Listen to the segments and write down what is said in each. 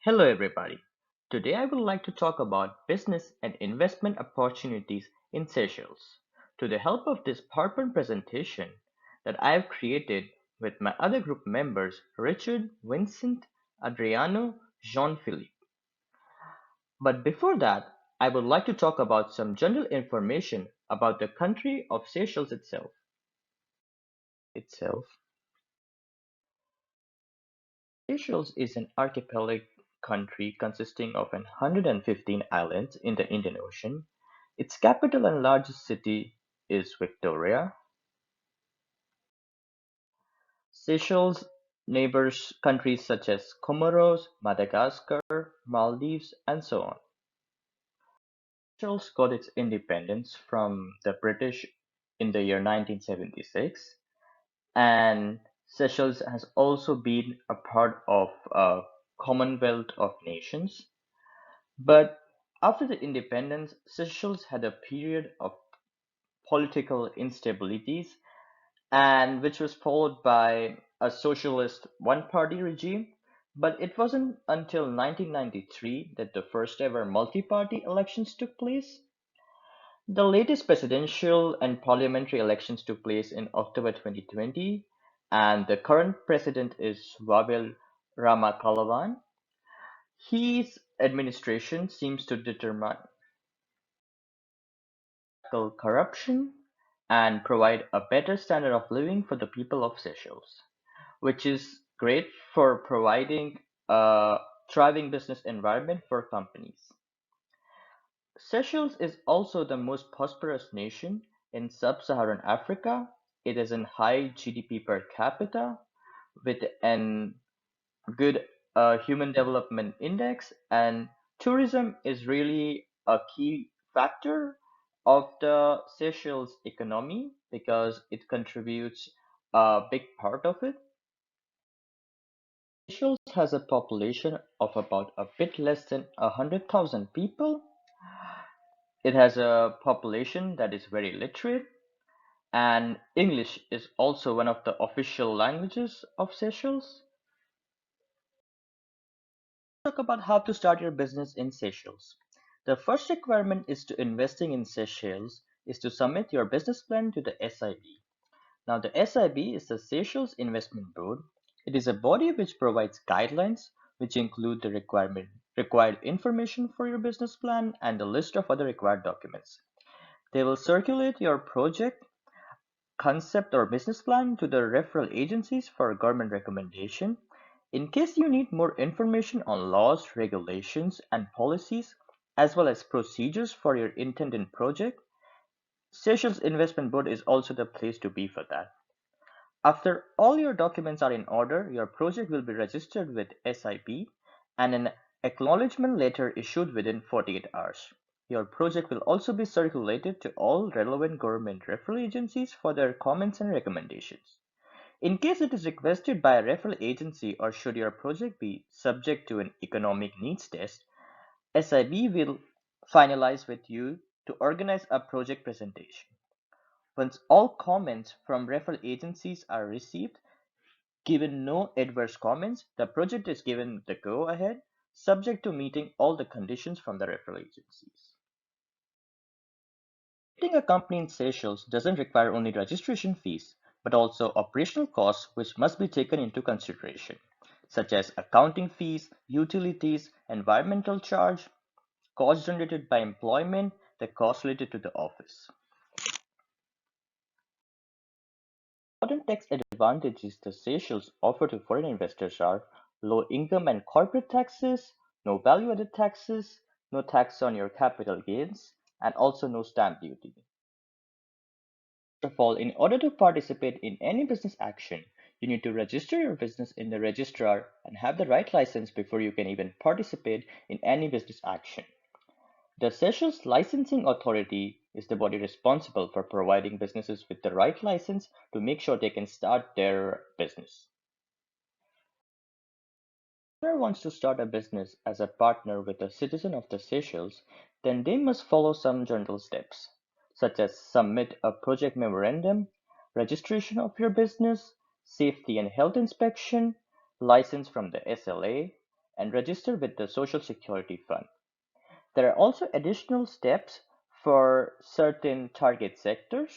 Hello, everybody. Today I would like to talk about business and investment opportunities in Seychelles. To the help of this PowerPoint presentation that I have created with my other group members Richard, Vincent, Adriano, Jean-Philippe. But before that, I would like to talk about some general information about the country of Seychelles itself. Itself. Seychelles is an archipelago country consisting of 115 islands in the Indian Ocean. Its capital and largest city is Victoria. Seychelles neighbors countries such as Comoros, Madagascar, Maldives, and so on. Seychelles got its independence from the British in the year 1976, and Seychelles has also been a part of a Commonwealth of Nations. But after the independence, Seychelles had a period of political instabilities and which was followed by a socialist one-party regime. But it wasn't until 1993 that the first ever multi-party elections took place. The latest presidential and parliamentary elections took place in October 2020, and the current president is Wabil Ramakalawan. His administration seems to determine tackle corruption and provide a better standard of living for the people of Seychelles, which is great for providing a thriving business environment for companies. Seychelles is also the most prosperous nation in sub-Saharan Africa. It has a high GDP per capita with an good human development index, and tourism is really a key factor of the Seychelles economy because it contributes a big part of it. Seychelles has a population of about a bit less than 100,000 people. It has a population that is very literate, and English is also one of the official languages of Seychelles. Talk about how to start your business in Seychelles. The first requirement is to investing in Seychelles is to submit your business plan to the SIB. Now the SIB is the Seychelles Investment Board. It is a body which provides guidelines which include the required information for your business plan and a list of other required documents. They will circulate your project, concept or business plan to the referral agencies for government recommendation. In case you need more information on laws, regulations, and policies, as well as procedures for your intended project, Seychelles Investment Board is also the place to be for that. After all your documents are in order, your project will be registered with SIB and an acknowledgement letter issued within 48 hours. Your project will also be circulated to all relevant government referral agencies for their comments and recommendations. In case it is requested by a referral agency or should your project be subject to an economic needs test, SIB will finalize with you to organize a project presentation. Once all comments from referral agencies are received, given no adverse comments, the project is given the go-ahead, subject to meeting all the conditions from the referral agencies. Creating a company in Seychelles doesn't require only registration fees, but also operational costs which must be taken into consideration, such as accounting fees, utilities, environmental charge, costs generated by employment, the costs related to the office. Important tax advantages the Seychelles offer to foreign investors are low income and corporate taxes, no value-added taxes, no tax on your capital gains, and also no stamp duty. First of all, in order to participate in any business action, you need to register your business in the registrar and have the right license before you can even participate in any business action. The Seychelles Licensing Authority is the body responsible for providing businesses with the right license to make sure they can start their business. If anyone wants to start a business as a partner with a citizen of the Seychelles, then they must follow some general steps, such as submit a project memorandum, registration of your business, safety and health inspection, license from the SLA, and register with the Social Security Fund. There are also additional steps for certain target sectors,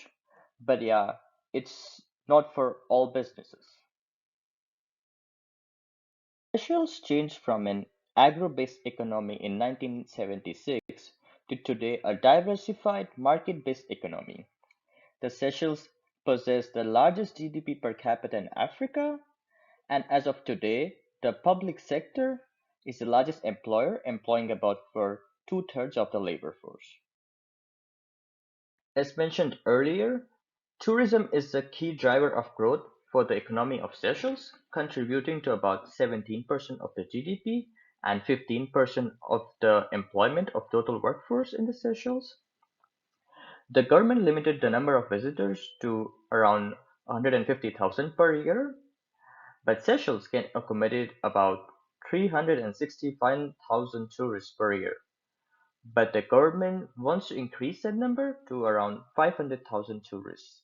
but yeah, it's not for all businesses. Seychelles changed from an agro-based economy in 1976 to today a diversified market-based economy. The Seychelles possess the largest GDP per capita in Africa, and as of today, the public sector is the largest employer, employing about for two-thirds of the labor force. As mentioned earlier, tourism is the key driver of growth for the economy of Seychelles, contributing to about 17% of the GDP and 15% of the employment of total workforce in the Seychelles. The government limited the number of visitors to around 150,000 per year, but Seychelles can accommodate about 365,000 tourists per year. But the government wants to increase that number to around 500,000 tourists.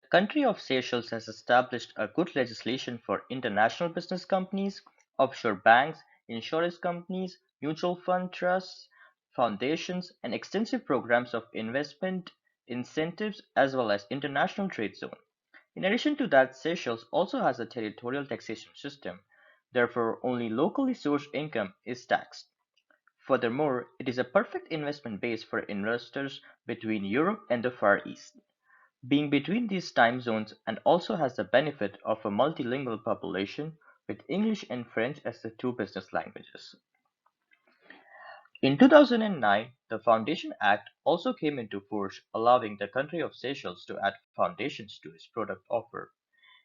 The country of Seychelles has established a good legislation for international business companies, offshore banks, insurance companies, mutual fund trusts, foundations, and extensive programs of investment incentives as well as international trade zone. In addition to that, Seychelles also has a territorial taxation system. Therefore, only locally sourced income is taxed. Furthermore, it is a perfect investment base for investors between Europe and the Far East, being between these time zones, and also has the benefit of a multilingual population with English and French as the two business languages. In 2009, the Foundation Act also came into force, allowing the country of Seychelles to add foundations to its product offer.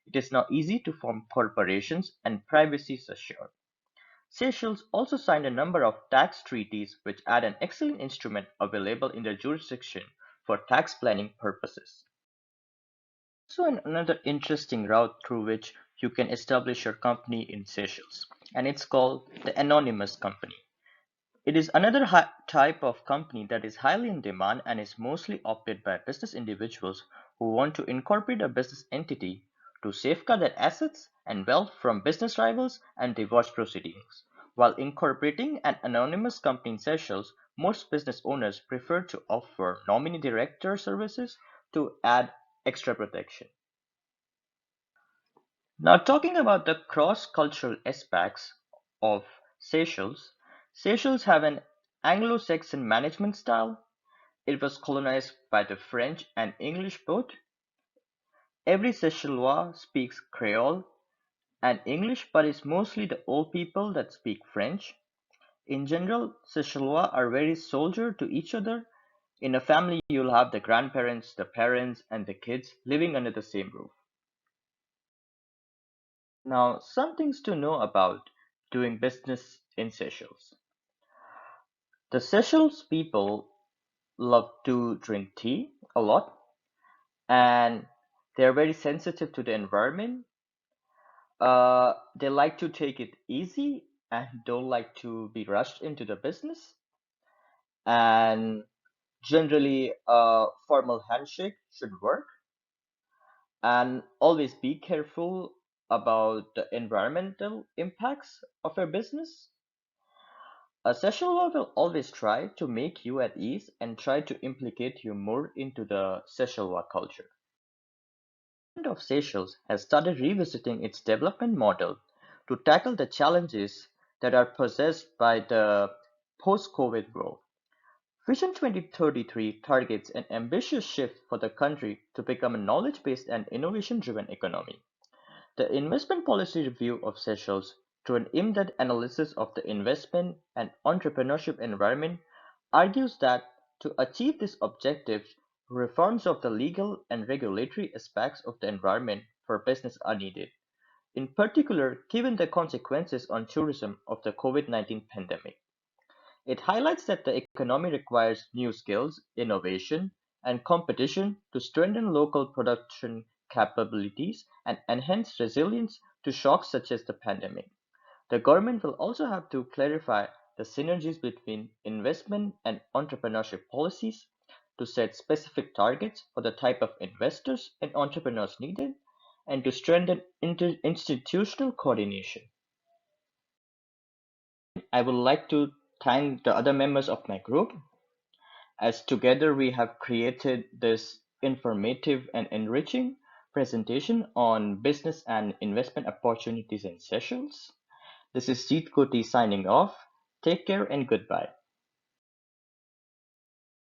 It is now easy to form corporations and privacy is assured. Seychelles also signed a number of tax treaties which add an excellent instrument available in the jurisdiction for tax planning purposes. So another interesting route through which you can establish your company in Seychelles, and it's called the anonymous company. It is another type of company that is highly in demand and is mostly opted by business individuals who want to incorporate a business entity to safeguard their assets and wealth from business rivals and divorce proceedings. While incorporating an anonymous company in Seychelles, most business owners prefer to offer nominee director services to add extra protection. Now, talking about the cross-cultural aspects of Seychelles, Seychelles have an Anglo-Saxon management style. It was colonized by the French and English both. Every Seychellois speaks Creole and English, but it's mostly the old people that speak French. In general, Seychellois are very soldier to each other. In a family, you'll have the grandparents, the parents, and the kids living under the same roof. Now, some things to know about doing business in Seychelles. The Seychelles people love to drink tea a lot, and they're very sensitive to the environment. They like to take it easy and don't like to be rushed into the business. And generally, a formal handshake should work. And always be careful about the environmental impacts of your business. A Seychellois will always try to make you at ease and try to implicate you more into the Seychellois culture. The government of Seychelles has started revisiting its development model to tackle the challenges that are possessed by the post-COVID world. Vision 2033 targets an ambitious shift for the country to become a knowledge-based and innovation-driven economy. The investment policy review of Seychelles, through an in-depth analysis of the investment and entrepreneurship environment, argues that to achieve this objective, reforms of the legal and regulatory aspects of the environment for business are needed, in particular given the consequences on tourism of the COVID-19 pandemic. It highlights that the economy requires new skills, innovation, and competition to strengthen local production capabilities and enhance resilience to shocks such as the pandemic. The government will also have to clarify the synergies between investment and entrepreneurship policies to set specific targets for the type of investors and entrepreneurs needed and to strengthen institutional coordination. I would like to thank the other members of my group, as together we have created this informative and enriching presentation on business and investment opportunities in Seychelles. This is Jeet Koti signing off. Take care and goodbye.